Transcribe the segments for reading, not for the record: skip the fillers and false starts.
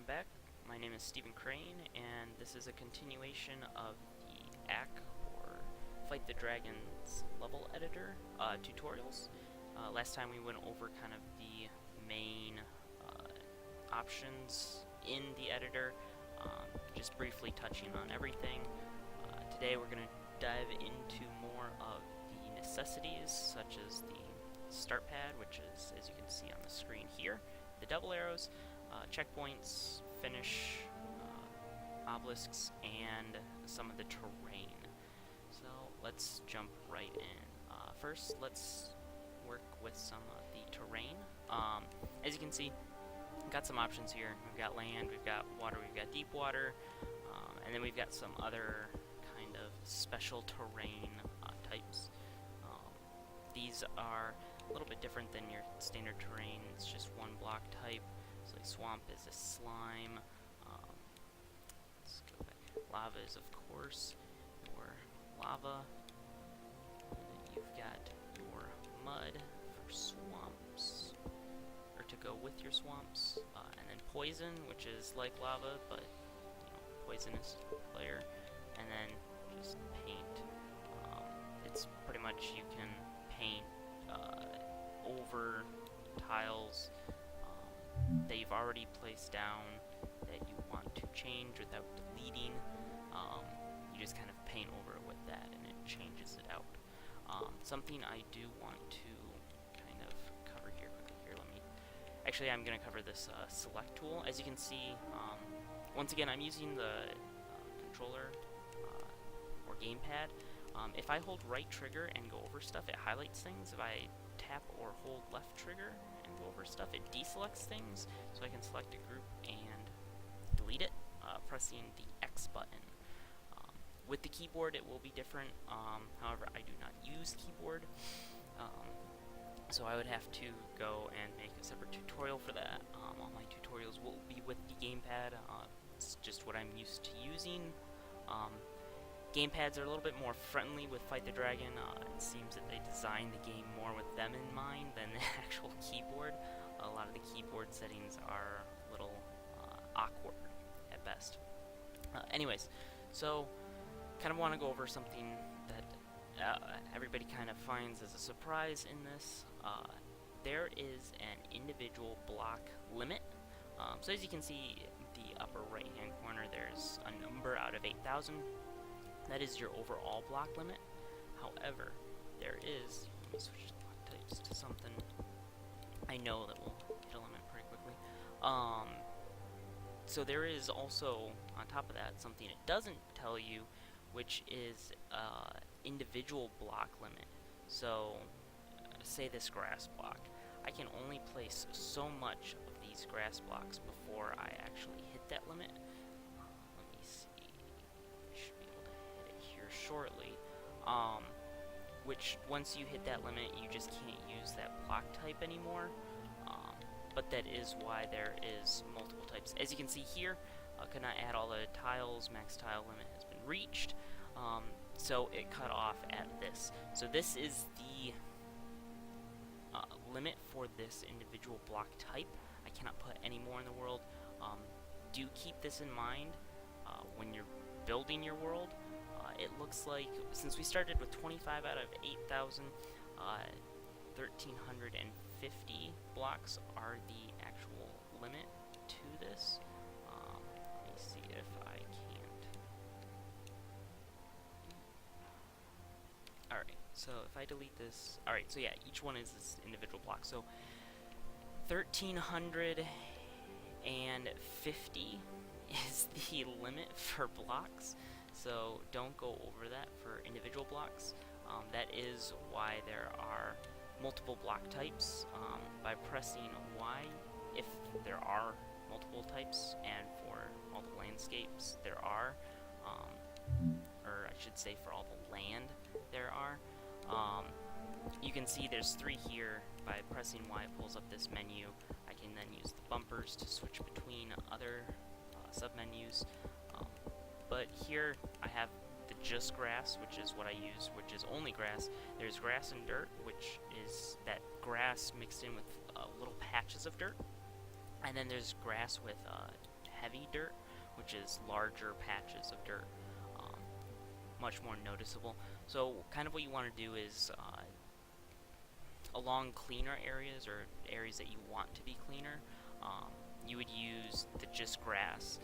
back. My name is Stephen Crane, and this is a continuation of the ACK, or Fight the Dragons level editor tutorials. Last time we went over kind of the main options in the editor, just briefly touching on everything. Today we're going to dive into more of the necessities, such as the start pad, which is, as you can see on the screen here, the double arrows, checkpoints, finish, obelisks, and some of the terrain. So let's jump right in. First, let's work with some of the terrain. As you can see, we've got some options here. We've got land, we've got water, we've got deep water, and then we've got some other kind of special terrain types. These are a little bit different than your standard terrain. It's just one block type. So like swamp is a slime. Let's go back. Lava is, of course, your lava. And then you've got your mud for swamps, or to go with your swamps. And then poison, which is like lava, but poisonous layer. And then just paint. It's pretty much you can paint over tiles that you've already placed down that you want to change without deleting. You just kind of paint over it with that and it changes it out. Something I do want to kind of cover here quickly. Actually, I'm going to cover this select tool. As you can see, once again, I'm using the controller or gamepad. If I hold right trigger and go over stuff, it highlights things. If I tap or hold left trigger and go over stuff, it deselects things. So I can select a group and delete it, pressing the X button. With the keyboard, it will be different. However, I do not use keyboard. So I would have to go and make a separate tutorial for that. All my tutorials will be with the gamepad. It's just what I'm used to using. Gamepads are a little bit more friendly with Fight the Dragon. It seems that they designed the game more with them in mind than the actual keyboard. A lot of the keyboard settings are a little awkward at best. Anyways, so kind of want to go over something that everybody kind of finds as a surprise in this. There is an individual block limit. So as you can see, the upper right hand corner, there's a number out of 8,000. That is your overall block limit. However, there is, let me switch the block types to something I know that will hit a limit pretty quickly. So there is also, on top of that, something it doesn't tell you, which is individual block limit. So, say this grass block. I can only place so much of these grass blocks before I actually hit that limit. Let me see. I should be able to hit it here shortly. Which, once you hit that limit, you just can't use that block type anymore. But that is why there is multiple types. As you can see here, I could not add all the tiles. Max tile limit has been reached. So it cut off at this. So this is the limit for this individual block type. I cannot put any more in the world. Do keep this in mind when you're building your world. It looks like, since we started with 25 out of 8,000, 1,350 blocks are the actual limit to this. Let me see if I can't. Alright, so if I delete this, alright, so yeah, each one is this individual block. So 1,350 is the limit for blocks. So don't go over that for individual blocks. That is why there are multiple block types. By pressing Y, if there are multiple types, and for all the landscapes there are, or I should say for all the land there are, you can see there's 3 here. By pressing Y, it pulls up this menu. I can then use the bumpers to switch between other submenus. But here I have the just grass, which is what I use, which is only grass. There's grass and dirt, which is that grass mixed in with little patches of dirt. And then there's grass with heavy dirt, which is larger patches of dirt, much more noticeable. So kind of what you want to do is along cleaner areas, or areas that you want to be cleaner, you would use the just grass,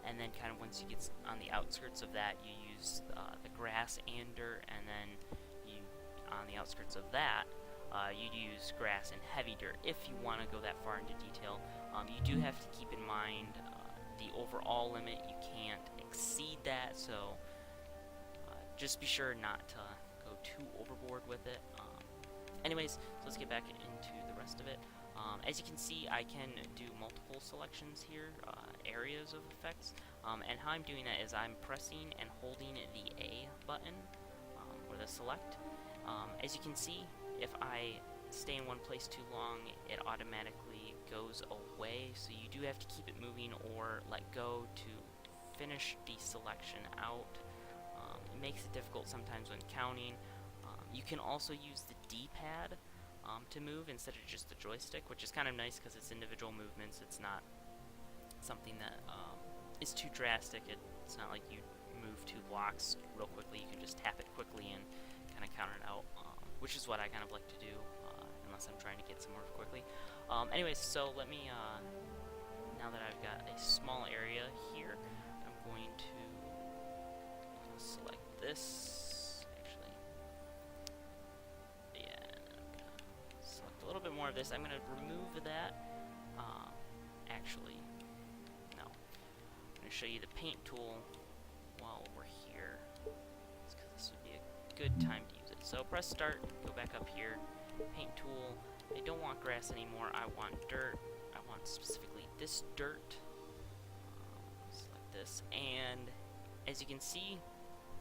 and then kind of once you get on the outskirts of that, you use the grass and dirt, and then you on the outskirts of that, you'd use grass and heavy dirt. If you want to go that far into detail, you do have to keep in mind the overall limit. You can't exceed that, so just be sure not to go too overboard with it. Anyways, so let's get back into the rest of it. As you can see, I can do multiple selections here, areas of effects, and how I'm doing that is I'm pressing and holding the A button, or the select. As you can see, if I stay in one place too long, it automatically goes away, so you do have to keep it moving or let go to finish the selection out. It makes it difficult sometimes when counting. You can also use the D-pad to move instead of just the joystick, which is kind of nice because it's individual movements. It's not something that is too drastic. It's not like you move 2 blocks real quickly. You can just tap it quickly and kind of count it out, which is what I kind of like to do, unless I'm trying to get somewhere quickly. Anyways, so let me, now that I've got a small area here, I'm going to select this, actually. Yeah, select a little bit more of this. I'm going to remove that. Actually, no. I'm going to show you the paint tool while we're here, because this would be a good time to use it. So press start, go back up here, paint tool. I don't want grass anymore, I want dirt. I want specifically this dirt. Select this, and as you can see,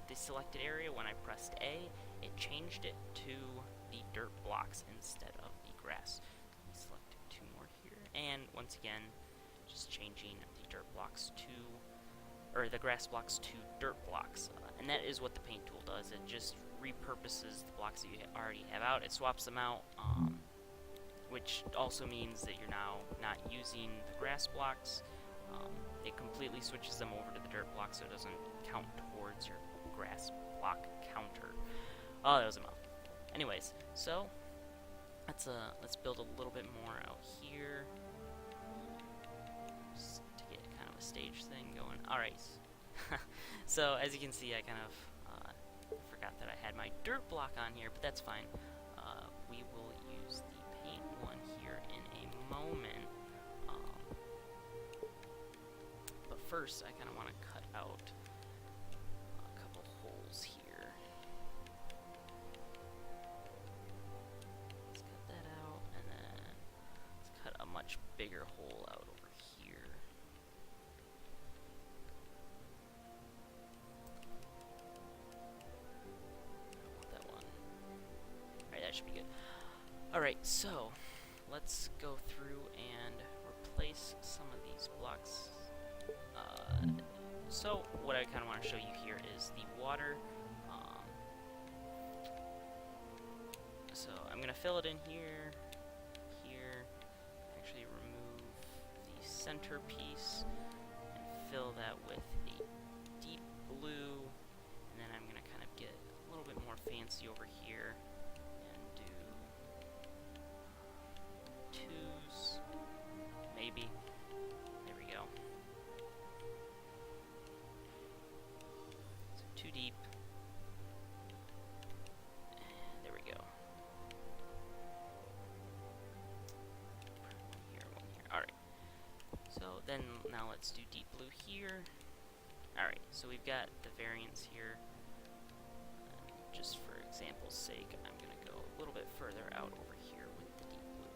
the selected area, when I pressed A, it changed it to the dirt blocks instead of the grass. Select 2 more here, and once again, just changing the dirt blocks to, or the grass blocks to dirt blocks. And that is what the paint tool does. It just repurposes the blocks that you already have out. It swaps them out, which also means that you're now not using the grass blocks. It completely switches them over to the dirt block, so it doesn't count towards your grass block counter. Oh, that was a mouth. Anyways, so let's build a little bit more out here, just to get kind of a stage thing going. All right. So as you can see, I kind of forgot that I had my dirt block on here, but that's fine. We will use the paint one here in a moment. But first, I kind of want to cut out a couple holes here. Let's cut that out, and then let's cut a much bigger hole out over here. Should be good. Alright, so let's go through and replace some of these blocks. So what I kind of want to show you here is the water. So I'm going to fill it in here, actually remove the center piece and fill that with a deep blue, and then I'm going to kind of get a little bit more fancy over here. Maybe. There we go. So 2 deep. And there we go. One here, one here. Alright. So then now let's do deep blue here. Alright, so we've got the variants here. Just for example's sake, I'm going to go a little bit further out over here with the deep blue.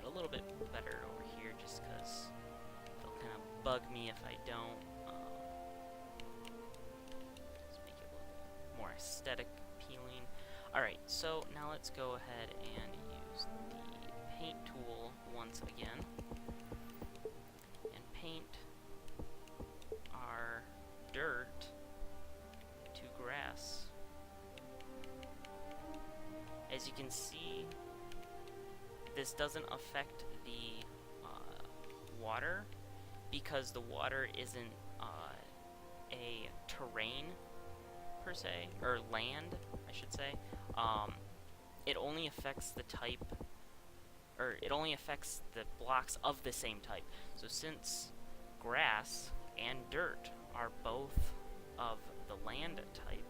A little bit better over here, just because it'll kind of bug me if I don't. Let's make it a little more aesthetic appealing. Alright, so now let's go ahead and use the paint tool once again and paint our dirt to grass. as you can see, this doesn't affect the water, because the water isn't a terrain per se, or land, I should say. It only affects the type, or it only affects the blocks of the same type. So since grass and dirt are both of the land type,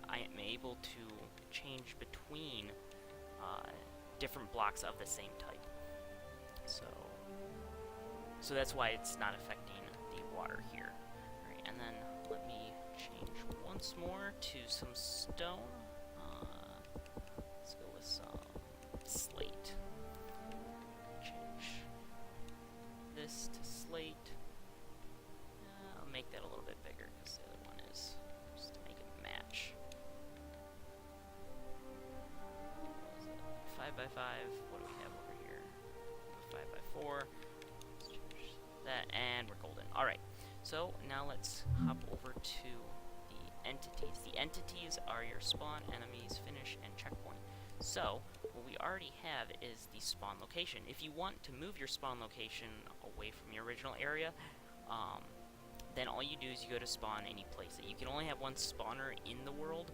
I am able to change between different blocks of the same type. So that's why it's not affecting the water here. Alright, and then let me change once more to some stone. Let's go with some slate. Change this to slate. I'll make that a little bit bigger because the other one is, just to make it match. 5 by 5. What do we have over here? 5 by 4. Let's change that, and we're golden. Alright, so now let's hop over to the entities. The entities are your spawn, enemies, finish, and checkpoint. So, what we already have is the spawn location. If you want to move your spawn location away from your original area, then all you do is you go to spawn and you place it. You can only have one spawner in the world,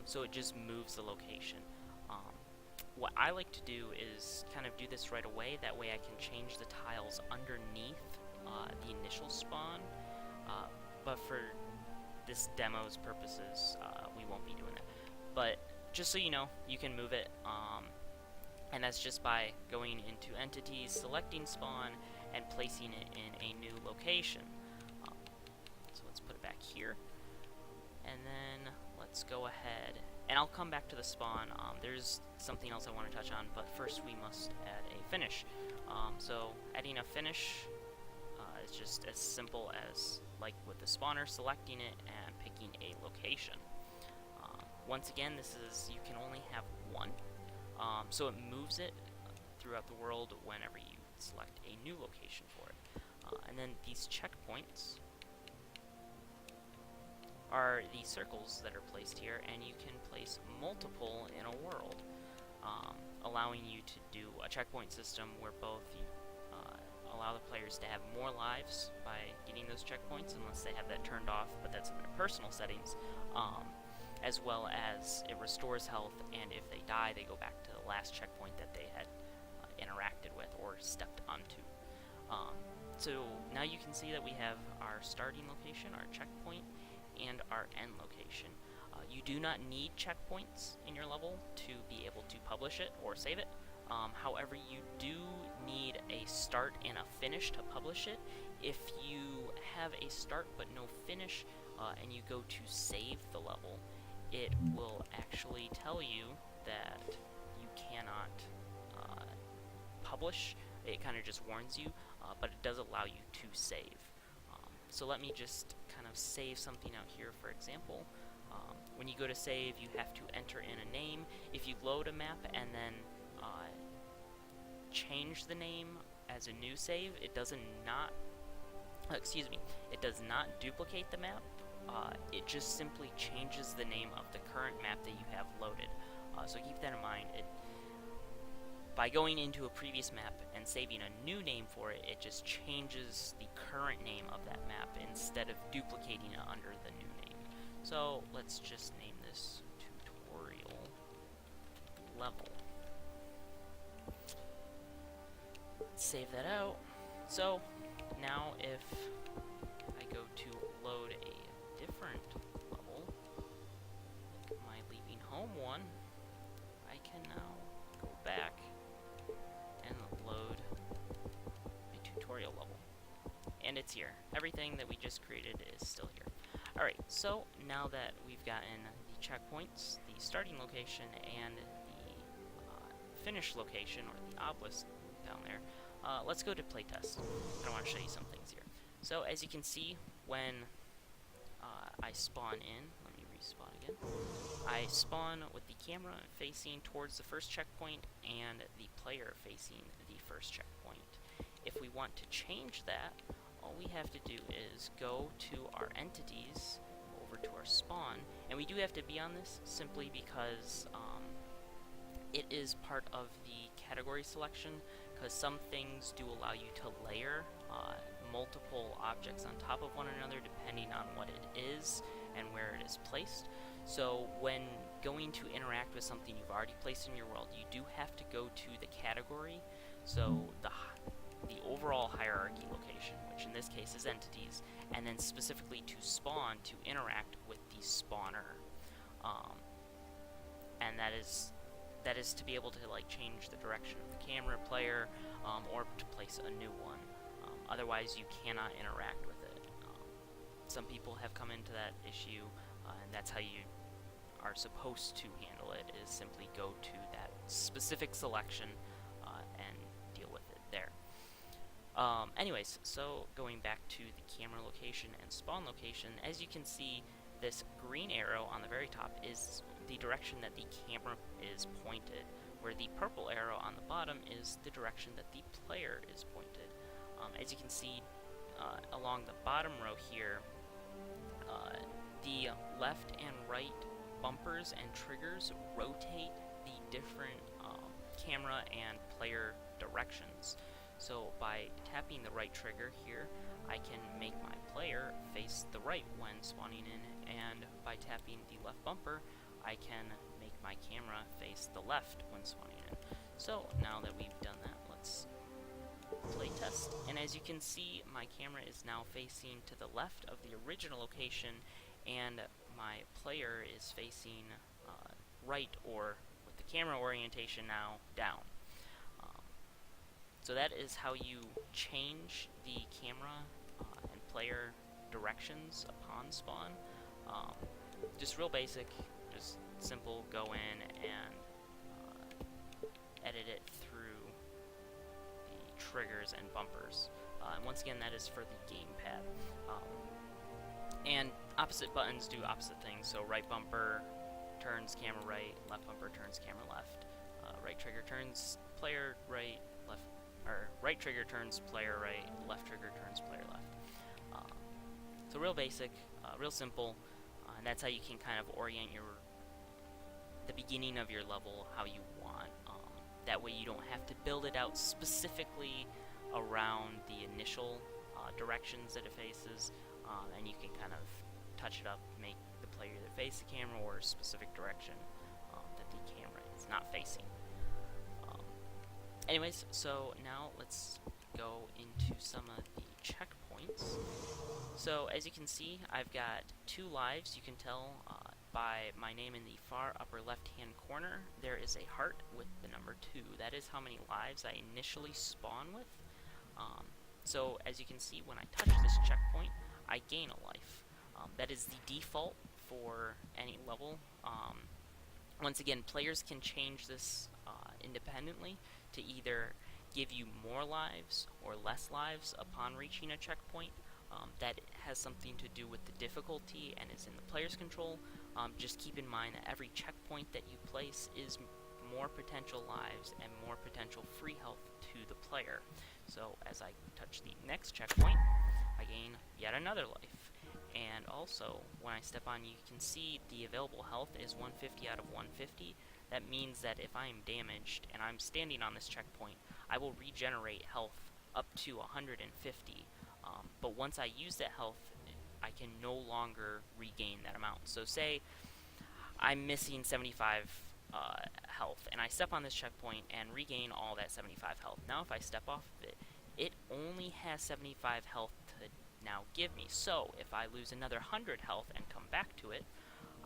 so it just moves the location. What I like to do is kind of do this right away, that way I can change the tiles underneath the initial spawn, but for this demo's purposes, we won't be doing that. But just so you know, you can move it, and that's just by going into entities, selecting spawn, and placing it in a new location. So let's put it back here, and then let's go ahead, and I'll come back to the spawn. There's something else I want to touch on, but first we must add a finish. So adding a finish is just as simple as, like with the spawner, selecting it and picking a location. Once again, you can only have one, so it moves it throughout the world whenever you select a new location for it. And then these checkpoints are the circles that are placed here, and you can place multiple in a world, allowing you to do a checkpoint system where both you allow the players to have more lives by getting those checkpoints, unless they have that turned off, but that's in their personal settings, as well as it restores health, and if they die, they go back to the last checkpoint that they had interacted with or stepped onto. So now you can see that we have our starting location, our checkpoint, and our end location. You do not need checkpoints in your level to be able to publish it or save it. However, you do need a start and a finish to publish it. If you have a start but no finish, and you go to save the level, it will actually tell you that you cannot publish. It kind of just warns you, but it does allow you to save. So let me just kind of save something out here. For example, when you go to save, you have to enter in a name. If you load a map and then change the name as a new save, it does not duplicate the map. It just simply changes the name of the current map that you have loaded. So keep that in mind. By going into a previous map and saving a new name for it, it just changes the current name of that map instead of duplicating it under the new name. So let's just name this tutorial level. Let's save that out. So now if I go to load a different level, like my leaving home one, I can now go back and load a tutorial level. And it's here. Everything that we just created is still here. Alright, so now that we've gotten the checkpoints, the starting location, and the finish location, or the obelisk down there, let's go to playtest. I want to show you some things here. So as you can see, when I spawn in, let me respawn again, I spawn with the camera facing towards the first checkpoint and the player facing the first checkpoint. If we want to change that, all we have to do is go to our entities, over to our spawn, and we do have to be on this simply because it is part of the category selection, because some things do allow you to layer multiple objects on top of one another depending on what it is and where it is placed. So when going to interact with something you've already placed in your world, you do have to go to the category, so the overall hierarchy location, which in this case is entities, and then specifically to spawn to interact with the spawner. And that is to be able to like change the direction of the camera player, or to place a new one. Otherwise, you cannot interact with it. Some people have come into that issue, and that's how you are supposed to handle it, is simply go to that specific selection and deal with it there. Anyways, so going back to the camera location and spawn location, as you can see, this green arrow on the very top is the direction that the camera is pointed, where the purple arrow on the bottom is the direction that the player is pointed. As you can see along the bottom row here, the left and right bumpers and triggers rotate the different camera and player directions. So by tapping the right trigger here, I can make my player face the right when spawning in, and by tapping the left bumper, I can make my camera face the left when spawning in. So now that we've done that, let's play test. And as you can see, my camera is now facing to the left of the original location, and my player is facing right, or with the camera orientation now, down. So that is how you change the camera and player directions upon spawn. Just real basic, just simple, go in and edit it through the triggers and bumpers. And once again, that is for the gamepad. And opposite buttons do opposite things, so right bumper turns camera right, left bumper turns camera left, right trigger turns player right, left, or right trigger turns player right, left trigger turns player left. So real basic, real simple, and that's how you can kind of orient the beginning of your level how you want. That way you don't have to build it out specifically around the initial directions that it faces, and you can kind of touch it up, make the player either face the camera or a specific direction that the camera is not facing. Anyways, so now let's go into some of the checkpoints. So as you can see, I've got 2 lives. You can tell by my name in the far upper left hand corner, there is a heart with the number 2. That is how many lives I initially spawn with. So as you can see, when I touch this checkpoint, I gain a life. That is the default for any level. Once again, players can change this independently to either give you more lives or less lives upon reaching a checkpoint. That has something to do with the difficulty and is in the player's control. Just keep in mind that every checkpoint that you place is more potential lives and more potential free health to the player. So as I touch the next checkpoint, I gain yet another life. And also, when I step on, you can see the available health is 150 out of 150. That means that if I am damaged and I'm standing on this checkpoint, I will regenerate health up to 150. But once I use that health, I can no longer regain that amount. So say I'm missing 75 health, and I step on this checkpoint and regain all that 75 health. Now if I step off of it, it only has 75 health to now give me. So if I lose another 100 health and come back to it,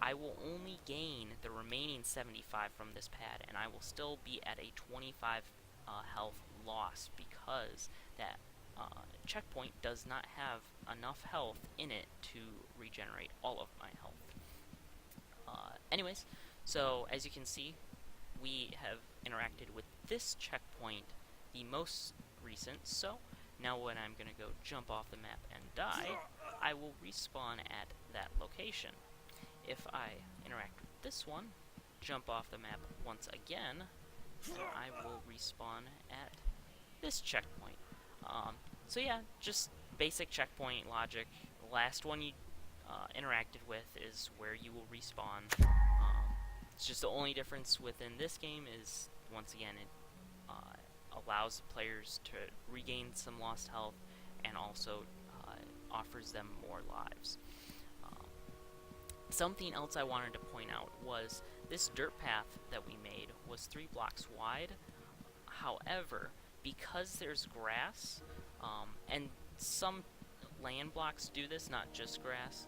I will only gain the remaining 75 from this pad, and I will still be at a 25 health loss, because that checkpoint does not have enough health in it to regenerate all of my health. Anyways, so as you can see, we have interacted with this checkpoint, the most recent. So now when I'm going to go jump off the map and die, I will respawn at that location. If I interact with this one, jump off the map once again, I will respawn at this checkpoint. So yeah, just basic checkpoint logic. The last one you interacted with is where you will respawn. It's just the only difference within this game is, once again, it allows players to regain some lost health and also offers them more lives. Something else I wanted to point out was this dirt path that we made was 3 blocks wide. However, because there's grass, and some land blocks do this, not just grass,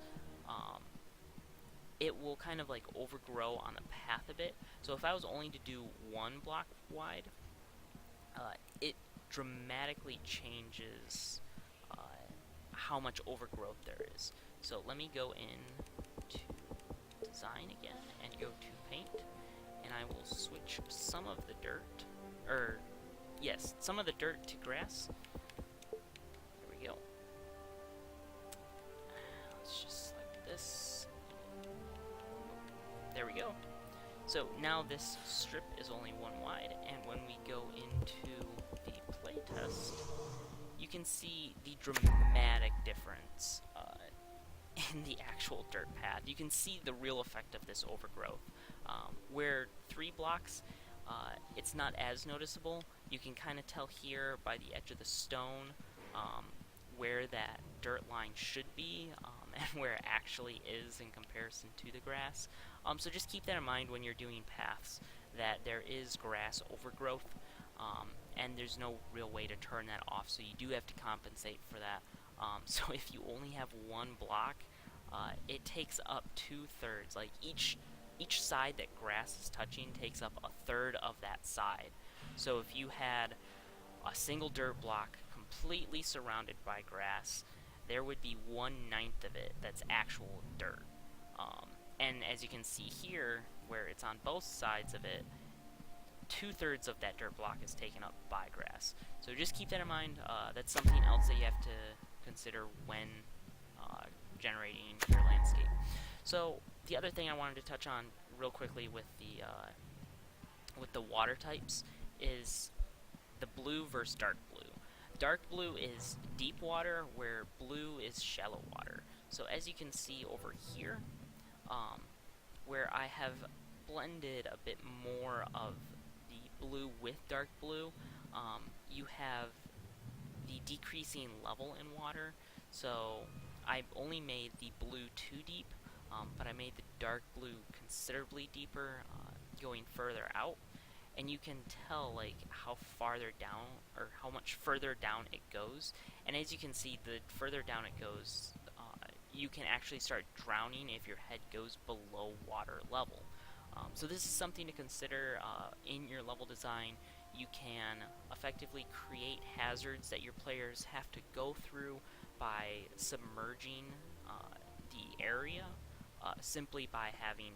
it will kind of like overgrow on the path a bit. So if I was only to do 1 block wide, it dramatically changes how much overgrowth there is. So let me go in to design again and go to paint, and I will switch some of the dirt, or yes, some of the dirt to grass. There we go. Let's just select this. There we go. So now this strip is only 1 wide, and when we go into the playtest, you can see the dramatic difference in the actual dirt path. You can see the real effect of this overgrowth. Where 3 blocks, it's not as noticeable. You can kind of tell here by the edge of the stone where that dirt line should be and where it actually is in comparison to the grass. So just keep that in mind when you're doing paths, that there is grass overgrowth, and there's no real way to turn that off, so you do have to compensate for that. So if you only have 1 block, it takes up 2/3. Like each side that grass is touching takes up 1/3 of that side. So if you had a single dirt block completely surrounded by grass, there would be 1/9 of it that's actual dirt. And as you can see here, where it's on both sides of it, 2/3 of that dirt block is taken up by grass. So just keep that in mind. That's something else that you have to consider when generating your landscape. So the other thing I wanted to touch on real quickly with the water types is the blue versus dark blue. Dark blue is deep water, where blue is shallow water. So as you can see over here, where I have blended a bit more of the blue with dark blue, you have the decreasing level in water. So I only made the blue 2 deep, but I made the dark blue considerably deeper, going further out. And you can tell like how farther down, or how much further down it goes. And as you can see, the further down it goes, you can actually start drowning if your head goes below water level. So this is something to consider in your level design. You can effectively create hazards that your players have to go through by submerging the area, simply by having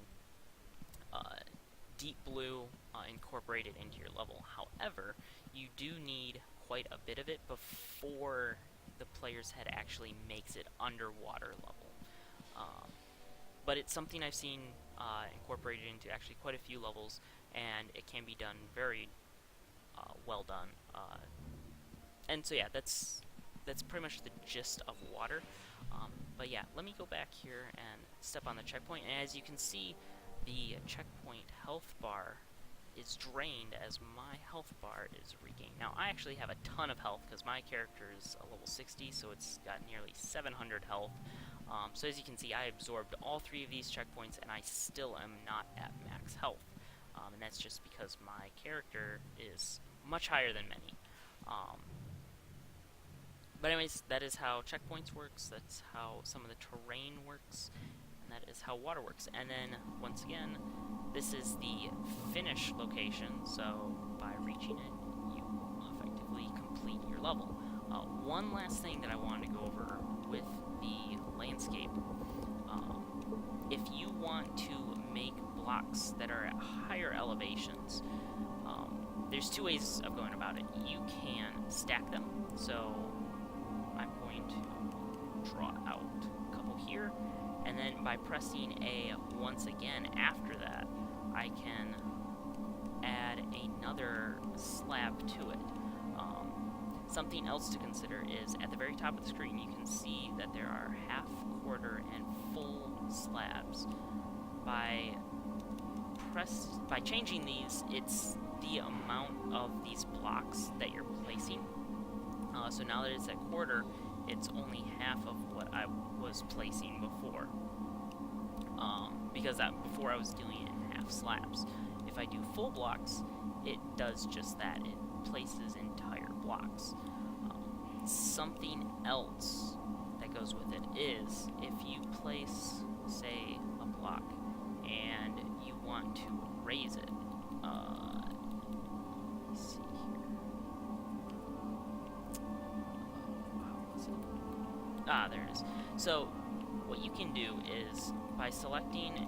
deep blue incorporated into your level. However, you do need quite a bit of it before the player's head actually makes it underwater level. But it's something I've seen incorporated into actually quite a few levels, and it can be done very well done. And so yeah, that's pretty much the gist of water. But yeah, let me go back here and step on the checkpoint, and as you can see, the checkpoint health bar is drained as my health bar is regained. Now, I actually have a ton of health because my character is a level 60, so it's got nearly 700 health. So as you can see, I absorbed all 3 of these checkpoints, and I still am not at max health. And that's just because my character is much higher than many. But anyways, that is how checkpoints works, that's how some of the terrain works, and that is how water works. And then, once again, this is the finish location, so by reaching it, you effectively complete your level. One last thing that I wanted to go over with the landscape. If you want to make blocks that are at higher elevations, there's 2 ways of going about it. You can stack them, so I'm going to draw out a couple here, and then by pressing A once again after that, I can add another slab to it. Something else to consider is at the very top of the screen, you can see that there are half, quarter, and full slabs. By by changing these, it's the amount of these blocks that you're placing. So now that it's at quarter, it's only half of what I was placing before. Because before I was doing it in half slabs. If I do full blocks, it does just that. It places entire blocks. Something else that goes with it is if you place, say, a block and you want to raise it. Let me see here. There it is. So what you can do is by selecting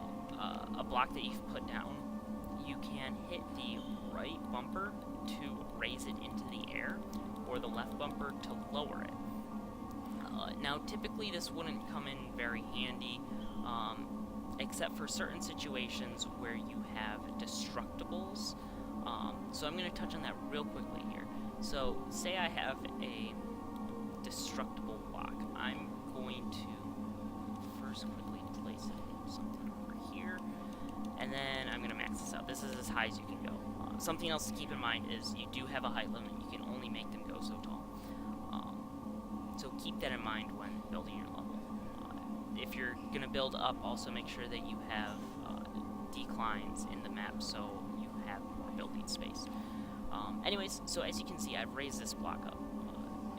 a block that you've put down, you can hit the right bumper to raise it into the air, or the left bumper to lower it. Now, typically this wouldn't come in very handy, except for certain situations where you have destructibles. So I'm going to touch on that real quickly here. So, say I have a destructible block. I'm going to first quickly place it in something over here, and then I'm going to max this out. This is as high as you can go. Something else to keep in mind is you do have a height limit. You can only make them go so tall. So keep that in mind when building your level. If you're going to build up, also make sure that you have declines in the map so you have more building space. Anyways, so as you can see, I've raised this block up,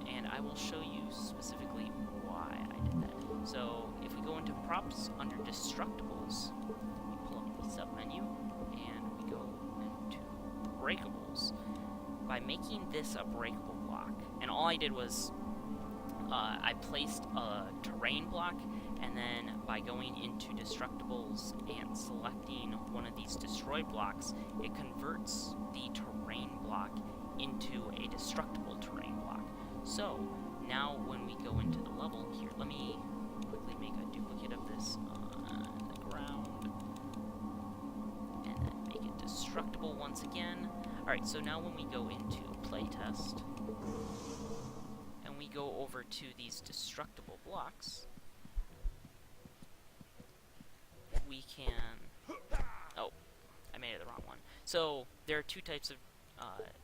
and I will show you specifically why I did that. So if we go into props under destructibles, we pull up the sub-menu, and we go into breakables. By making this a breakable block, and all I did was I placed a terrain block, and then by going into destructibles and selecting one of these destroy blocks, it converts the terrain block into a destructible terrain block. So now when we go into the level here, let me quickly make a duplicate of this on the ground, and then make it destructible once again. Alright, so now when we go into playtest, and we go over to these destructible blocks, we can... Oh, I made it the wrong one. So there are two types of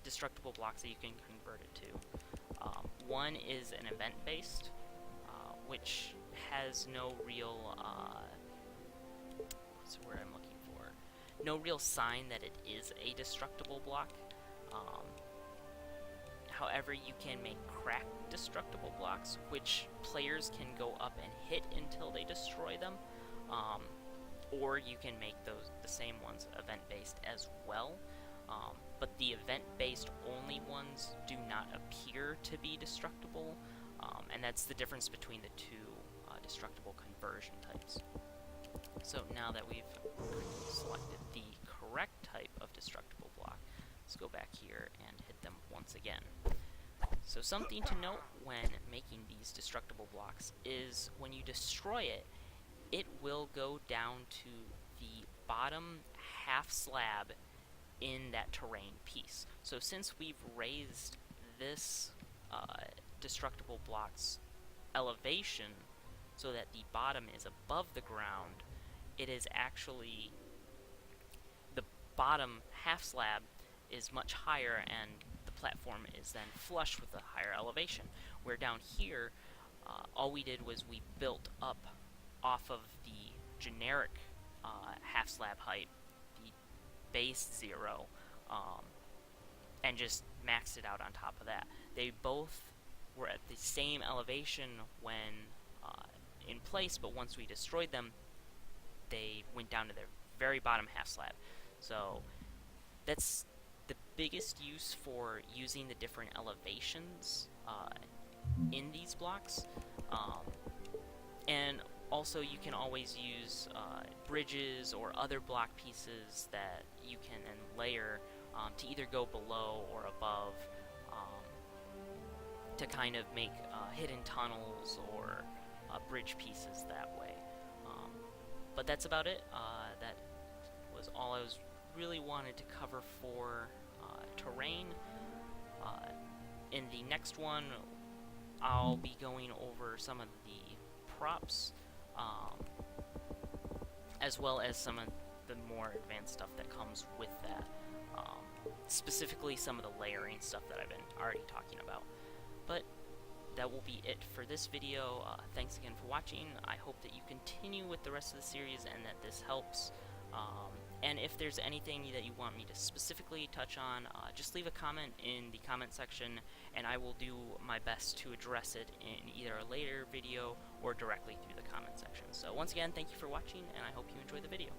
destructible blocks that you can convert it to. One is an event-based, which has no real... what's the word I'm looking for? No real sign that it is a destructible block. However, you can make cracked destructible blocks, which players can go up and hit until they destroy them. Or you can make the same ones event-based as well. But the event-based only ones do not appear to be destructible, and that's the difference between the two destructible conversion types. So now that we've selected the correct type of destructible block, let's go back here and hit them once again. So something to note when making these destructible blocks is when you destroy it, it will go down to the bottom half slab in that terrain piece. So since we've raised this destructible block's elevation so that the bottom is above the ground, it is actually the bottom half slab is much higher, and the platform is then flush with a higher elevation. Where down here, all we did was we built up off of the generic half slab height, the base 0, and just maxed it out on top of that. They both were at the same elevation when in place, but once we destroyed them, they went down to their very bottom half slab. So that's the biggest use for using the different elevations in these blocks. And also you can always use bridges or other block pieces that you can then layer to either go below or above, to kind of make hidden tunnels or bridge pieces that way. But that's about it. That was all I was really wanted to cover for terrain. In the next one, I'll be going over some of the props, as well as some of the more advanced stuff that comes with that. Specifically some of the layering stuff that I've been already talking about. But that will be it for this video. Thanks again for watching. I hope that you continue with the rest of the series and that this helps. And if there's anything that you want me to specifically touch on, just leave a comment in the comment section, and I will do my best to address it in either a later video or directly through the comment section. So once again, thank you for watching, and I hope you enjoy the video.